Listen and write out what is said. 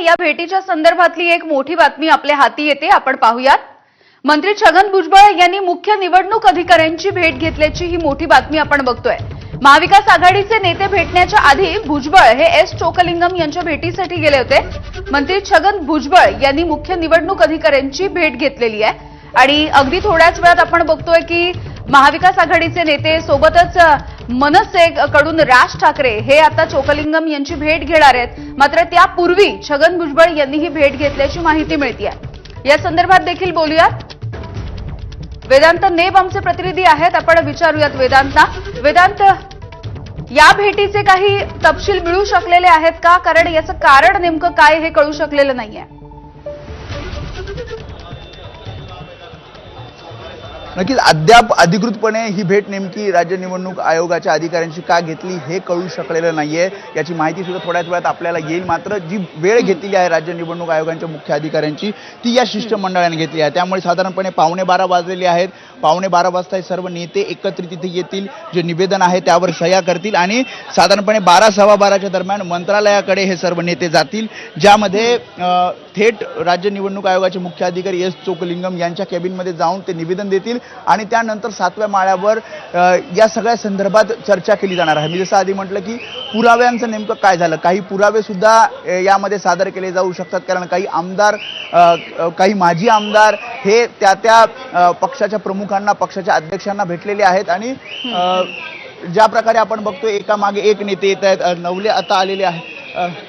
या भेटीच्या संदर्भातली एक मोठी बातमी आपल्या हाती येते, आपण पाहूयात। मंत्री छगन भुजबळ यांनी मुख्य निवडणूक अधिकाऱ्यांची भेट घेतल्याची ही मोठी बातमी आपण बघतोय। महाविकास आघाडीचे नेते भेटण्याच्या आधी भुजबळ हे एस चोकलिंगम यांच्या भेटीसाठी गेले होते। मंत्री छगन भुजबळ यांनी मुख्य निवडणूक अधिकाऱ्यांची भेट घेतलेली आहे आणि अगदी थोड्याच वेळात आपण बघतोय की महाविकास आघाडीचे नेते सोबतच मनसेकडून राज ठाकरे हे आता चोकलिंगम यांची भेट घेणार आहेत। मात्र त्यापूर्वी छगन भुजबळ यांनी ही भेट घेतल्याची माहिती मिळते। या संदर्भात देखील बोलूयात। वेदांत नेब आमचे प्रतिनिधी आहेत, आपण विचारूयात वेदांतना। वेदांत, या भेटीचे काही तपशील मिळू शकलेले आहेत का? कारण याचं कारण नेमकं काय हे कळू शकलेलं नाहीये। नक्कीच अद्याप अधिकृतपणे ही भेट नेमकी राज्य निवडणूक आयोगाच्या अधिकाऱ्यांशी का घेतली हे कळू शकलेलं नाहीये। याची माहिती सुद्धा थोड्याच वेळात आपल्याला येईल। मात्र जी वेळ घेतलेली आहे राज्य निवडणूक आयोगाच्या मुख्य अधिकाऱ्यांची ती या शिष्टमंडळाने घेतली आहे। त्यामुळे साधारणपणे 11:15 वाजलेले आहेत। 11:15 वाजता हे सर्व नेते एकत्रित इथे येतील, जे निवेदन आहे त्यावर सह्या करतील आणि साधारणपणे 12:15 दरम्यान मंत्रालयाकडे हे सर्व नेते जातील, ज्यामध्ये थेट राज्य निवडणूक आयोगाचे मुख्य अधिकारी एस चोकलिंगम यांच्या कॅबिनमध्ये जाऊन ते निवेदन देतील आणि त्यानंतर 7व्या माळ्यावर या सगळ्या संदर्भात चर्चा केली जाणार आहे। मी जसं आधी म्हटलं की पुराव्यांचं नेमकं काय झालं, काही पुरावे सुद्धा यामध्ये सादर केले जाऊ शकतात, कारण काही आमदार, काही माजी आमदार हे त्या पक्षाच्या प्रमुखांना, पक्षाच्या अध्यक्षांना भेटलेले आहेत आणि ज्या प्रकारे आपण बघतोय एकामागे एक नेते येत आहेत। नवले आता आलेले आहेत।